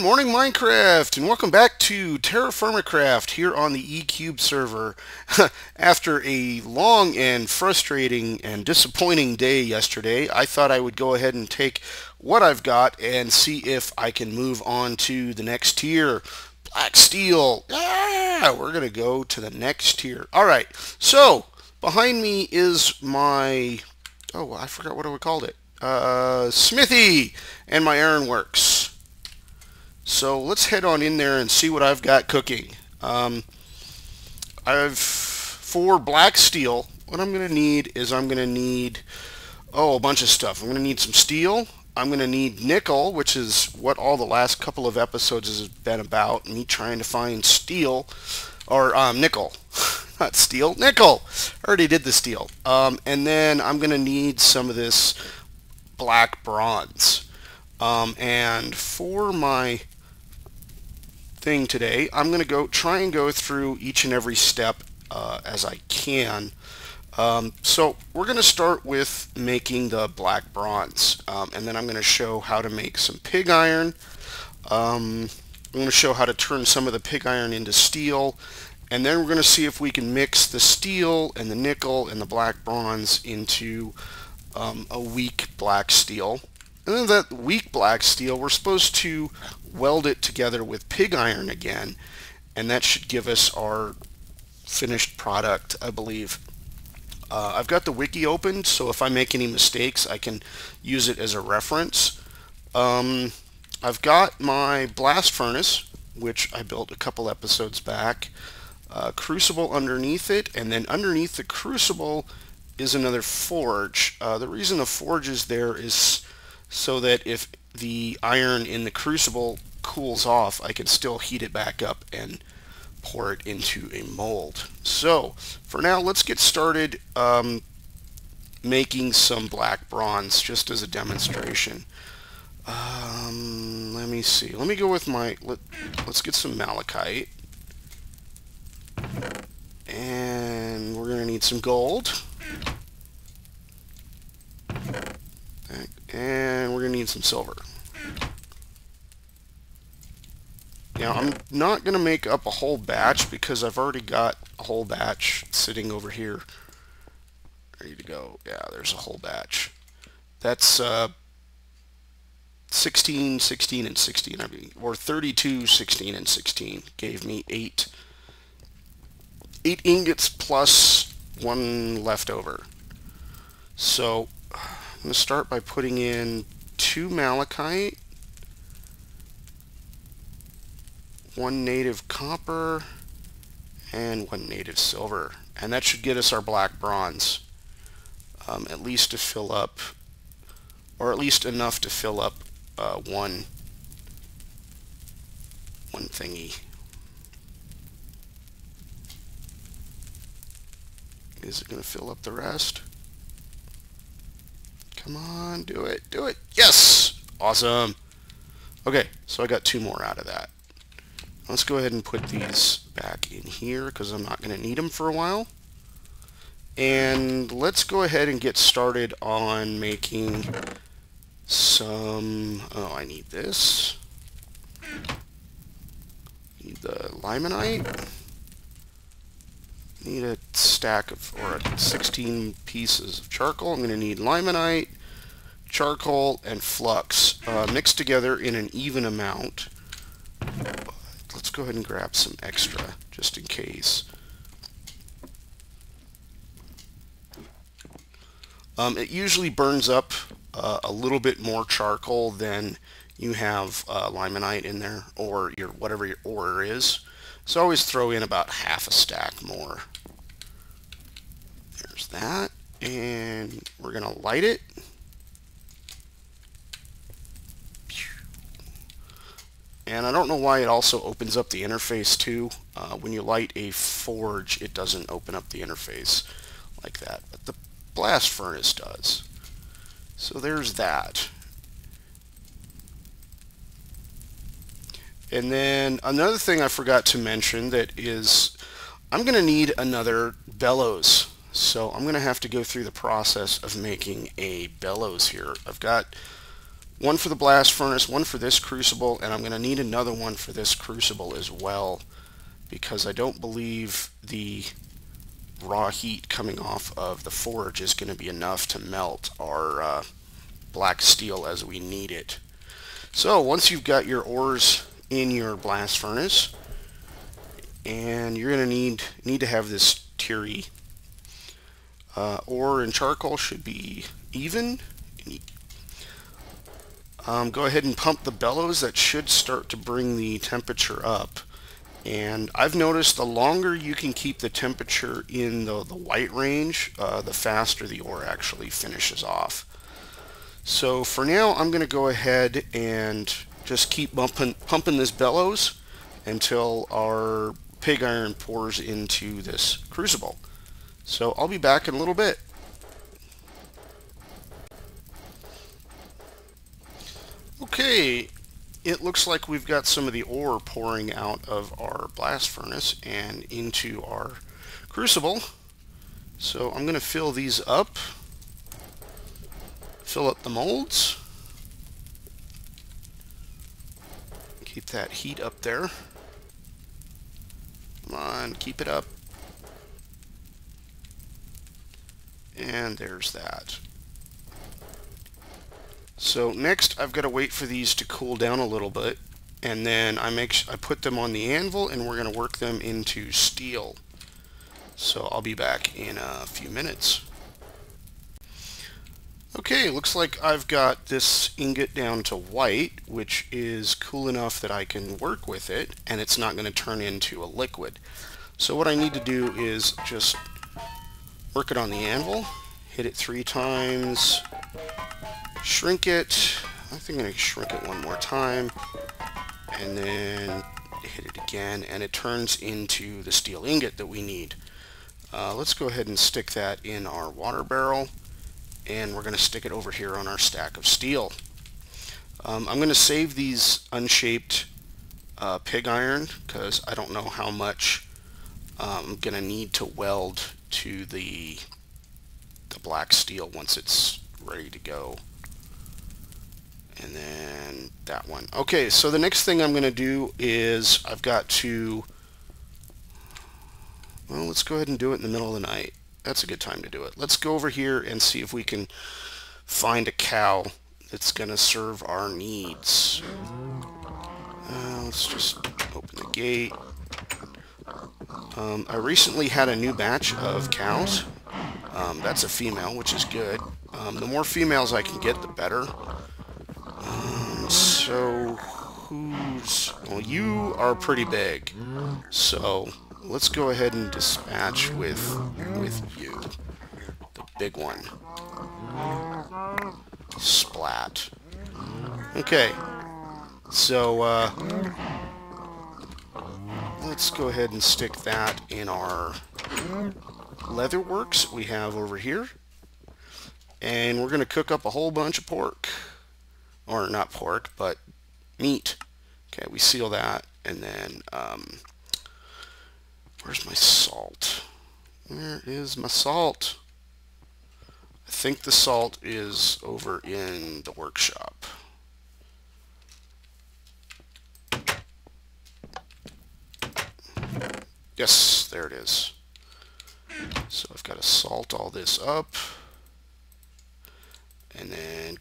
morning, Minecraft, and welcome back to TerraFirmaCraft here on the eCube server. After a long and frustrating and disappointing day yesterday, I thought I would go ahead and take what I've got and see if I can move on to the next tier. Black steel. Yeah, we're going to go to the next tier. All right, so behind me is my, oh, I forgot what I called it. Smithy and my ironworks. So let's head on in there and see what I've got cooking. For black steel, what I'm going to need is a bunch of stuff. I'm going to need some steel. I'm going to need nickel, which is what all the last couple of episodes has been about, me trying to find steel, or nickel. Not steel, nickel. I already did the steel. And then I'm going to need some of this black bronze. And for my thing today, I'm going to try and go through each and every step as I can. So we're going to start with making the black bronze, and then I'm going to show how to make some pig iron. I'm going to show how to turn some of the pig iron into steel, and then we're going to see if we can mix the steel and the nickel and the black bronze into a weak black steel. And then that weak black steel, we're supposed to weld it together with pig iron again, and that should give us our finished product, I believe. I've got the wiki opened, so if I make any mistakes, I can use it as a reference. I've got my blast furnace, which I built a couple episodes back, crucible underneath it, and then underneath the crucible is another forge. The reason the forge is there is so that if the iron in the crucible cools off, I can still heat it back up and pour it into a mold. So for now, let's get started making some black bronze just as a demonstration. Let me see. Let me go with my, let's get some malachite. And we're going to need some gold. And we're going to need some silver. Now, I'm not going to make up a whole batch because I've already got a whole batch sitting over here ready to go. Yeah, there's a whole batch. That's 16, 16, and 16, I mean, or 32, 16, and 16 gave me 8 ingots plus 1 left over. So I'm going to start by putting in 2 malachite, 1 native copper, and 1 native silver. And that should get us our black bronze, at least to fill up, or at least enough to fill up one thingy. Is it going to fill up the rest? Come on, do it, do it. Yes! Awesome. Okay, so I got 2 more out of that. Let's go ahead and put these back in here because I'm not going to need them for a while. And let's go ahead and get started on making some, oh, I need this. Need the limonite. Need a stack of, or 16 pieces of charcoal. I'm going to need limonite, charcoal, and flux mixed together in an even amount. Let's go ahead and grab some extra just in case. It usually burns up a little bit more charcoal than you have limonite in there, or whatever your ore is. So always throw in about half a stack more. There's that, and we're gonna light it. And I don't know why it also opens up the interface too. When you light a forge, it doesn't open up the interface like that, but the blast furnace does. So there's that. And then another thing I forgot to mention that is I'm going to need another bellows. So I'm going to have to go through the process of making a bellows here. I've got one for the blast furnace, one for this crucible, and I'm going to need another one for this crucible as well, because I don't believe the raw heat coming off of the forge is going to be enough to melt our black steel as we need it. So once you've got your ores in your blast furnace, and you're going to need to have this tiery. Ore and charcoal should be even. Go ahead and pump the bellows. That should start to bring the temperature up. And I've noticed the longer you can keep the temperature in the white range, the faster the ore actually finishes off. So for now, I'm going to go ahead and just keep pumping this bellows until our pig iron pours into this crucible. So I'll be back in a little bit. Okay, it looks like we've got some of the ore pouring out of our blast furnace and into our crucible. So I'm going to fill these up. Fill up the molds. Keep that heat up there. Come on, keep it up. And there's that. So next I've got to wait for these to cool down a little bit, and then I put them on the anvil, and we're going to work them into steel. So I'll be back in a few minutes. Okay, looks like I've got this ingot down to white, which is cool enough that I can work with it, and it's not going to turn into a liquid. So what I need to do is just work it on the anvil, hit it 3 times, shrink it. I think I'm going to shrink it one more time, and then hit it again, and it turns into the steel ingot that we need. Let's go ahead and stick that in our water barrel, and we're going to stick it over here on our stack of steel. I'm going to save these unshaped pig iron because I don't know how much I'm going to need to weld to the black steel once it's ready to go. And then that one. Okay, so the next thing I'm going to do is I've got to, well, let's go ahead and do it in the middle of the night. That's a good time to do it. Let's go over here and see if we can find a cow that's going to serve our needs. Let's just open the gate. I recently had a new batch of cows. That's a female, which is good. The more females I can get, the better. So well, you are pretty big. So let's go ahead and dispatch with you, the big one. Splat. Okay. So let's go ahead and stick that in our Leatherworks we have over here. And we're going to cook up a whole bunch of pork. Or not pork, but meat. Okay, we seal that. And then, where's my salt? Where is my salt? I think the salt is over in the workshop. Yes, there it is. So I've got to salt all this up. And then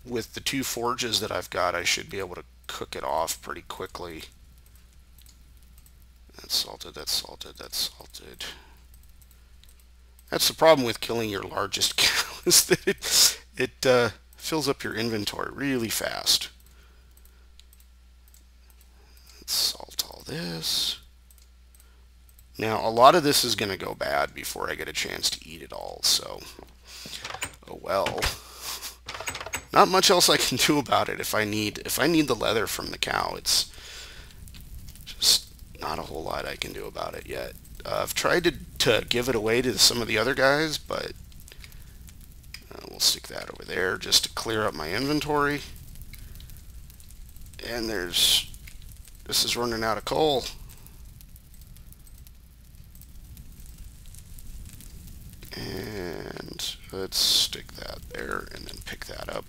with the 2 forges that I've got, I should be able to cook it off pretty quickly. That's salted, that's salted, that's salted. That's the problem with killing your largest cow, is that it fills up your inventory really fast. Let's salt all this. Now, a lot of this is going to go bad before I get a chance to eat it all, so oh well. Not much else I can do about it. If I need the leather from the cow, it's just not a whole lot I can do about it yet. I've tried to give it away to some of the other guys, but we'll stick that over there just to clear up my inventory. And this is running out of coal. And let's stick that there and then pick that up.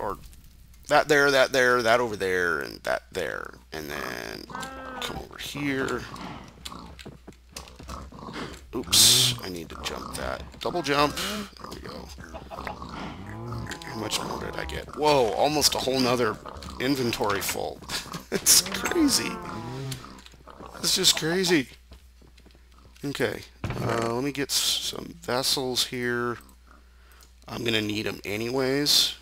or that there, that over there, and that there. And then come over here. Oops, I need to jump that. Double jump. There we go. How much more did I get? Whoa, almost a whole nother inventory full. It's crazy. It's just crazy. Okay, let me get some vessels here. I'm going to need them anyways.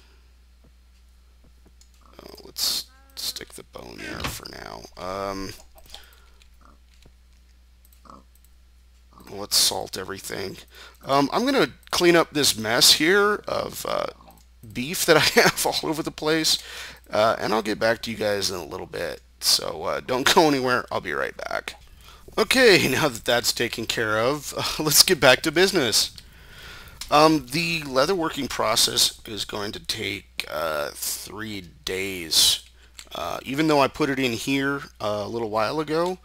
Let's stick the bone there for now. Let's salt everything. I'm going to clean up this mess here of beef that I have all over the place, and I'll get back to you guys in a little bit. So don't go anywhere. I'll be right back. Okay, now that that's taken care of, let's get back to business. The leatherworking process is going to take 3 days. Even though I put it in here a little while ago,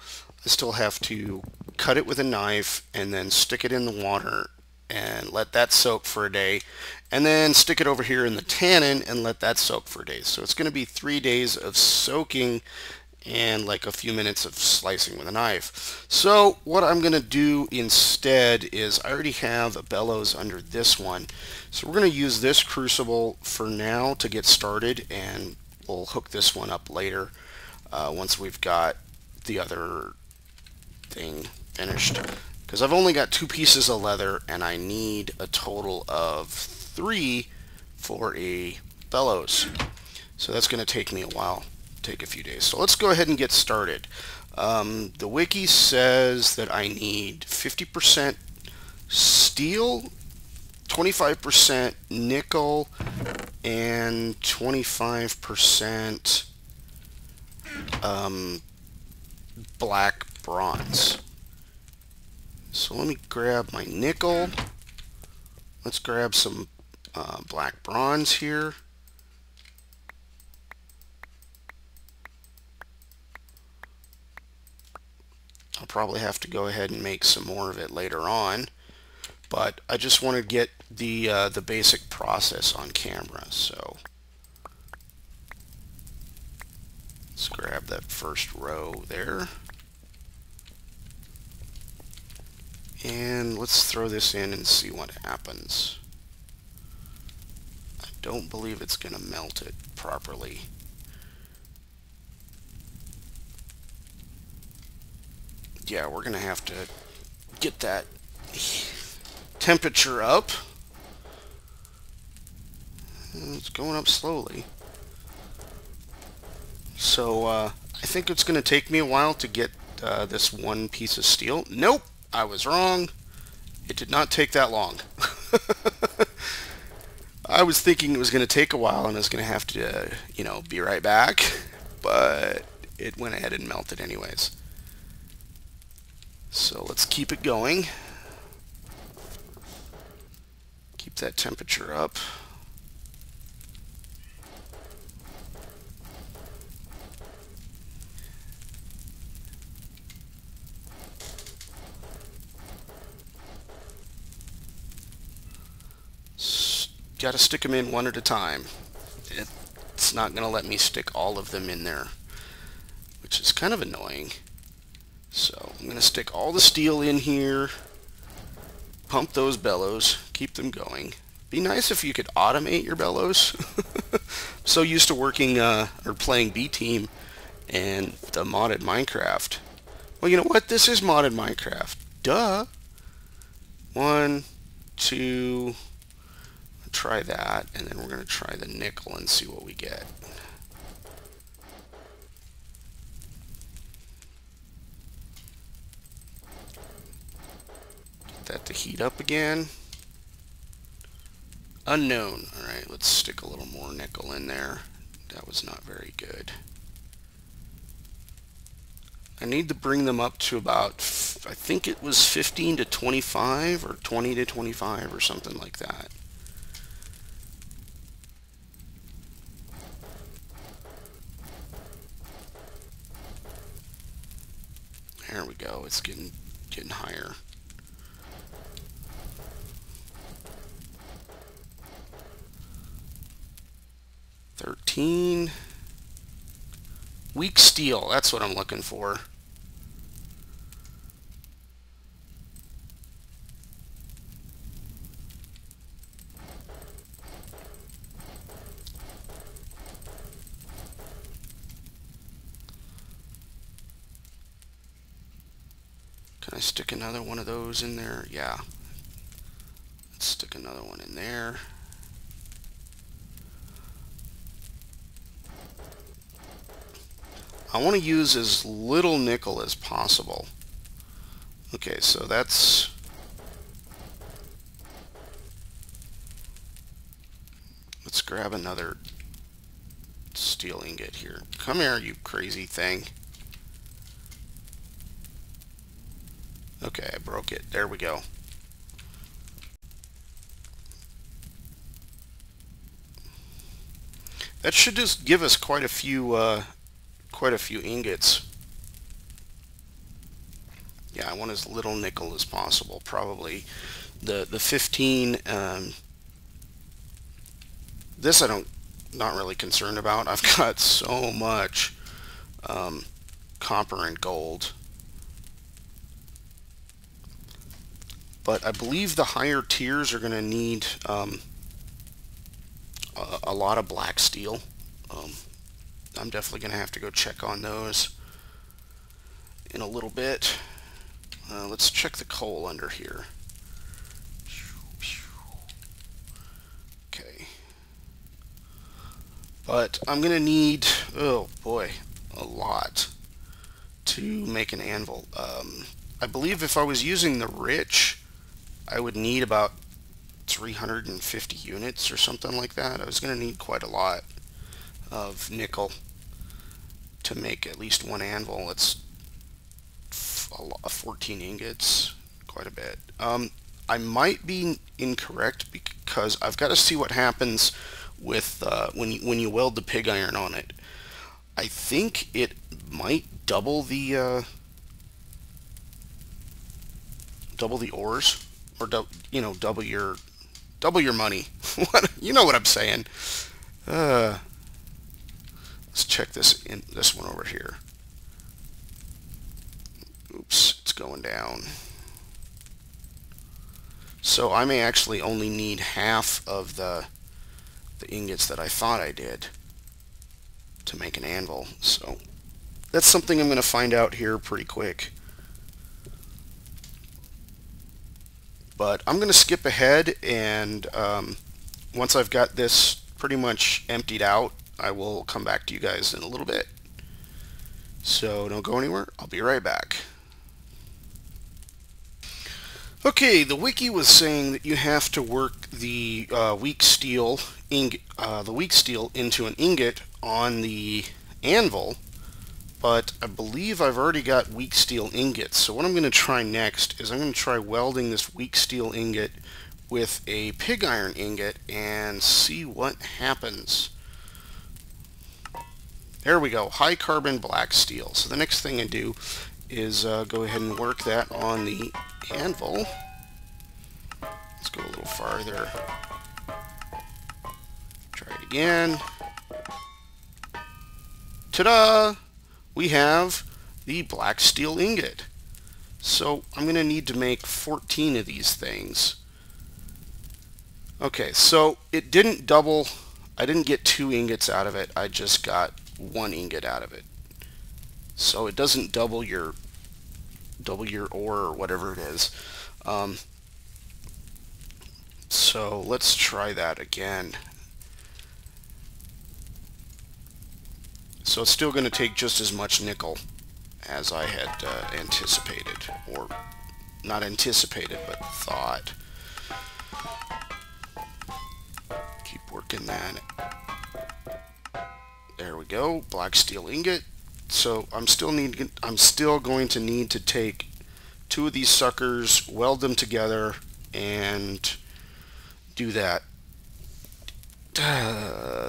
I still have to cut it with a knife and then stick it in the water and let that soak for a day, and then stick it over here in the tannin and let that soak for a day. So it's going to be 3 days of soaking and like a few minutes of slicing with a knife. So what I'm going to do instead is I already have a bellows under this one. So we're going to use this crucible for now to get started, and we'll hook this one up later once we've got the other thing finished. Because I've only got 2 pieces of leather and I need a total of 3 for a bellows. So that's going to take me a while. Take a few days. So let's go ahead and get started. The wiki says that I need 50% steel, 25% nickel, and 25% black bronze. So let me grab my nickel. Let's grab some black bronze here. I'll probably have to go ahead and make some more of it later on, but I just want to get the basic process on camera. So let's grab that first row there, and let's throw this in and see what happens. I don't believe it's going to melt it properly. Yeah, we're going to have to get that temperature up. It's going up slowly. So I think it's going to take me a while to get this one piece of steel. Nope, I was wrong. It did not take that long. I was thinking it was going to take a while and I was going to have to, you know, be right back, but it went ahead and melted anyways. So let's keep it going. Keep that temperature up. Got to stick them in one at a time. It's not going to let me stick all of them in there, which is kind of annoying. So I'm going to stick all the steel in here, pump those bellows, keep them going. Be nice if you could automate your bellows. I'm so used to working or playing B-Team and the modded Minecraft. Well, you know what? This is modded Minecraft. Duh. 1, 2, try that, and then we're going to try the nickel and see what we get. That to heat up again. Unknown. Alright, let's stick a little more nickel in there. That was not very good. I need to bring them up to about, I think it was 15 to 25 or 20 to 25 or something like that. There we go. It's getting higher. 15. Weak steel, that's what I'm looking for. Can I stick another one of those in there? Yeah. Let's stick another one in there. I want to use as little nickel as possible. Okay, so that's... Let's grab another steel ingot here. Come here, you crazy thing. Okay, I broke it. There we go. That should just give us quite a few ingots. Yeah, I want as little nickel as possible. Probably the 15. This not really concerned about. I've got so much copper and gold. But I believe the higher tiers are going to need a lot of black steel. I'm definitely going to have to go check on those in a little bit. Let's check the coal under here. Okay. But I'm going to need, oh boy, a lot to make an anvil. I believe if I was using the rich, I would need about 350 units or something like that. I was going to need quite a lot of nickel to make at least one anvil. It's 14 ingots, quite a bit. I might be incorrect because I've got to see what happens with when you weld the pig iron on it. I think it might double the ores, or double your money. You know what I'm saying? Let's check this one over here. Oops, it's going down. So I may actually only need half of the ingots that I thought I did to make an anvil. So that's something I'm going to find out here pretty quick. But I'm going to skip ahead, and once I've got this pretty much emptied out, I will come back to you guys in a little bit. So don't go anywhere. I'll be right back. Okay, the wiki was saying that you have to work the weak steel into an ingot on the anvil, but I believe I've already got weak steel ingots. So what I'm going to try next is I'm going to try welding this weak steel ingot with a pig iron ingot and see what happens. There we go, high carbon black steel. So the next thing I do is go ahead and work that on the anvil. Let's go a little farther. Try it again. Ta-da! We have the black steel ingot. So I'm going to need to make 14 of these things. Okay, so it didn't double. I didn't get 2 ingots out of it. I just got 1 ingot out of it. So it doesn't double your ore or whatever it is. So let's try that again. So it's still going to take just as much nickel as I had anticipated, or not anticipated, but thought. Keep working that. There we go, black steel ingot. So I'm still going to need to take 2 of these suckers, weld them together, and do that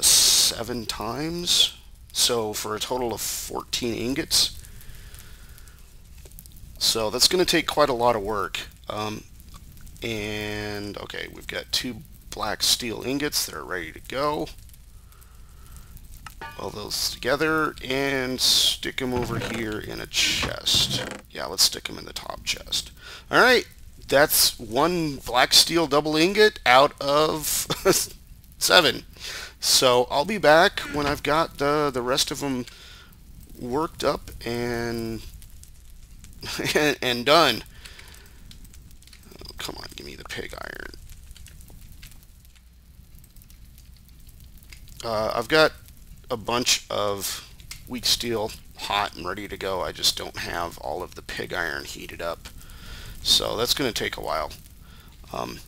7 times. So for a total of 14 ingots. So that's going to take quite a lot of work. And okay, we've got 2 black steel ingots that are ready to go. weld those together and stick them over here in a chest. Yeah, let's stick them in the top chest. Alright, that's one black steel double ingot out of 7. So I'll be back when I've got the rest of them worked up and and done. Oh, come on, give me the pig iron. I've got a bunch of weak steel hot and ready to go. I just don't have all of the pig iron heated up. So that's going to take a while. Let's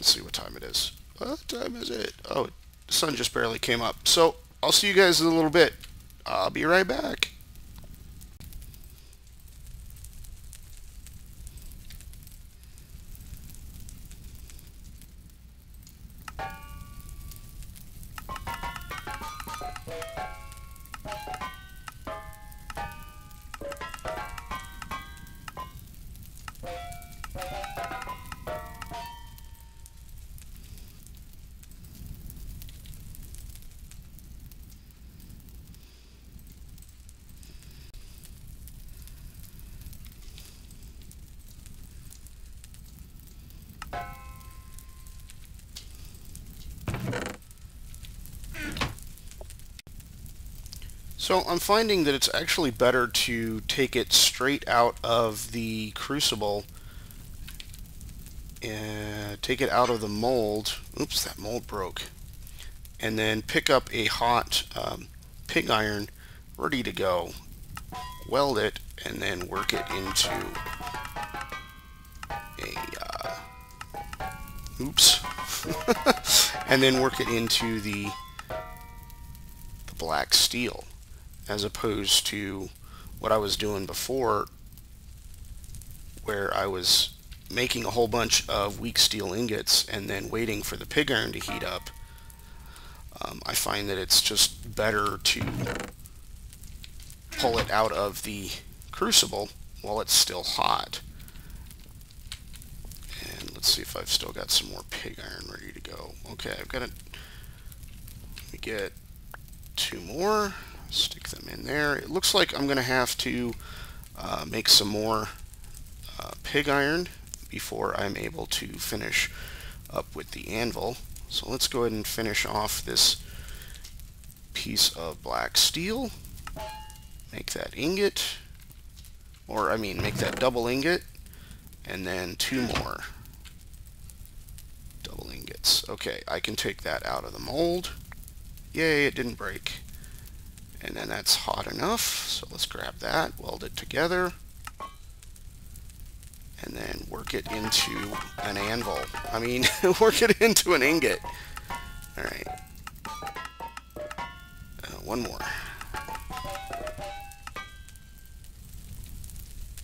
see what time it is. What time is it? Oh, the sun just barely came up. So I'll see you guys in a little bit. I'll be right back. So I'm finding that it's actually better to take it straight out of the crucible and take it out of the mold. Oops, that mold broke. And then pick up a hot pig iron ready to go. Weld it and then work it into a oops. And then work it into the black steel, as opposed to what I was doing before, where I was making a whole bunch of weak steel ingots and then waiting for the pig iron to heat up. I find that it's just better to pull it out of the crucible while it's still hot. And let's see if I've still got some more pig iron ready to go. Okay, I've got it. Let me get 2 more. Stick them in there. It looks like I'm going to have to make some more pig iron before I'm able to finish up with the anvil. So let's go ahead and finish off this piece of black steel. Make that ingot, or I mean make that double ingot, and then 2 more double ingots. Okay, I can take that out of the mold. Yay, it didn't break. And then that's hot enough, so let's grab that, weld it together, and then work it into an anvil. I mean, work it into an ingot. Alright. 1 more.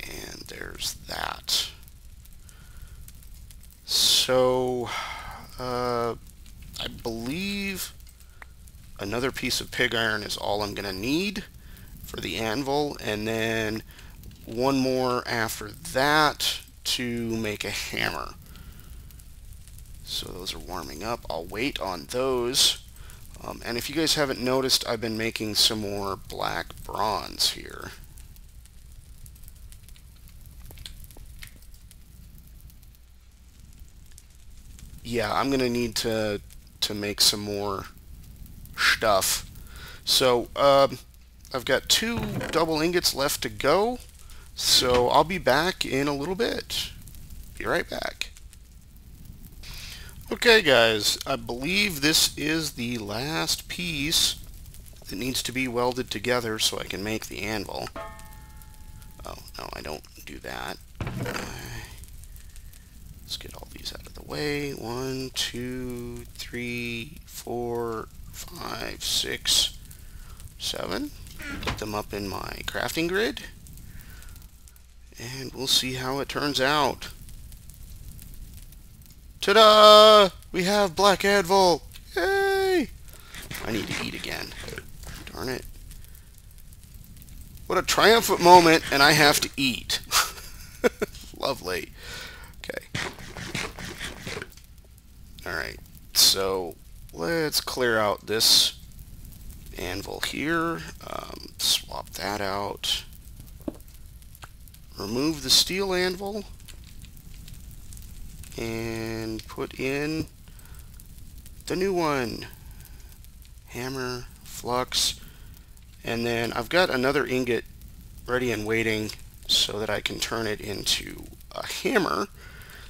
And there's that. So, I believe another piece of pig iron is all I'm going to need for the anvil, and then 1 more after that to make a hammer. So those are warming up. I'll wait on those. And if you guys haven't noticed, I've been making some more black bronze here. Yeah, I'm going to need to make some more stuff. So I've got 2 double ingots left to go, so I'll be back in a little bit. Be right back. Okay guys, I believe this is the last piece that needs to be welded together so I can make the anvil. Oh, no, I don't do that. Let's get all these out of the way. 1, 2, 3, 4, 5, 6, 7. Put them up in my crafting grid, and we'll see how it turns out. Ta-da! We have black anvil! Yay! I need to eat again. Darn it. What a triumphant moment, and I have to eat. Lovely. Okay. Alright, so let's clear out this anvil here. Swap that out. Remove the steel anvil and put in the new one. Hammer, flux, and then I've got another ingot ready and waiting so that I can turn it into a hammer.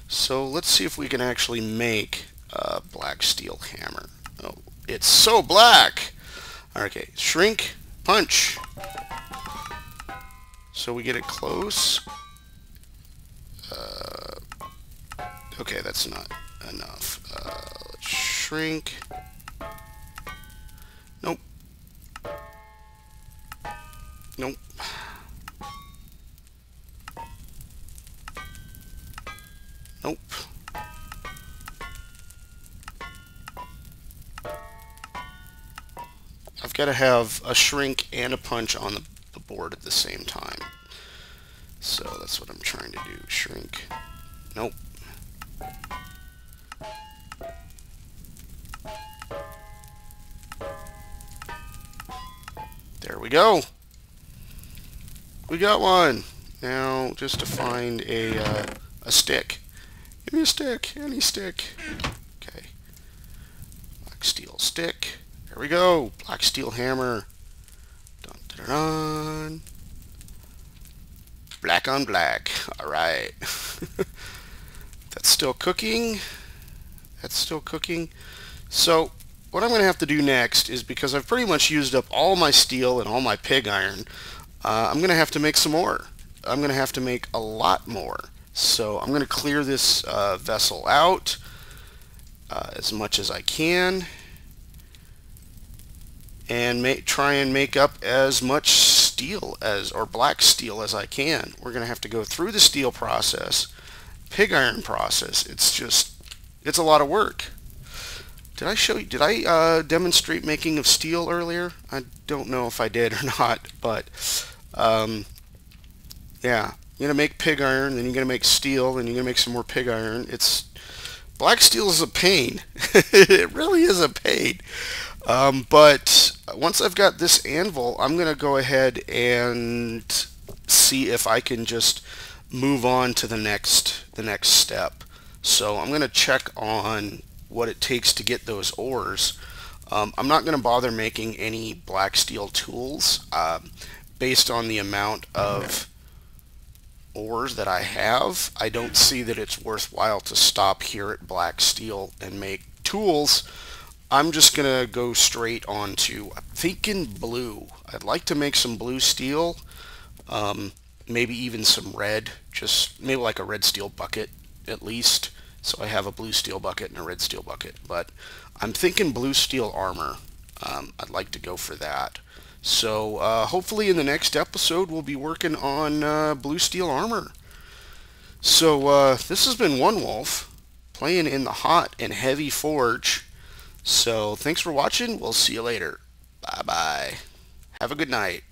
So let's see if we can actually make a black steel hammer. Oh, it's so black! Okay, shrink, punch. So we get it close. Okay, that's not enough. Let's shrink. Nope. Nope. Nope. I've got to have a shrink and a punch on the board at the same time. So that's what I'm trying to do. Shrink. Nope. There we go. We got one. Now, just to find a stick. Give me a stick. Any stick. Okay. Black steel stick. There we go. Black steel hammer. Dun, dun, dun, dun. Black on black. Alright. That's still cooking. That's still cooking. So, what I'm going to have to do next is, because I've pretty much used up all my steel and all my pig iron, I'm going to have to make some more. I'm going to have to make a lot more. So I'm going to clear this vessel out as much as I can and try and make up as much steel or black steel as I can. We're going to have to go through the steel process, pig iron process. It's a lot of work. Did I show you? Did I demonstrate making of steel earlier? I don't know if I did or not, but yeah, you're gonna make pig iron, then you're gonna make steel, then you're gonna make some more pig iron. Black steel is a pain. It really is a pain. But once I've got this anvil, I'm gonna go ahead and see if I can just move on to the next step. So I'm gonna check on what it takes to get those ores. I'm not going to bother making any black steel tools based on the amount of ores that I have. I don't see that it's worthwhile to stop here at black steel and make tools. I'm just going to go straight on to, I'm thinking blue. I'd like to make some blue steel, maybe even some red, just maybe like a red steel bucket at least. So I have a blue steel bucket and a red steel bucket, but I'm thinking blue steel armor. I'd like to go for that. So hopefully in the next episode we'll be working on blue steel armor. So this has been OneWolfe playing in the hot and heavy forge. So thanks for watching. We'll see you later. Bye bye. Have a good night.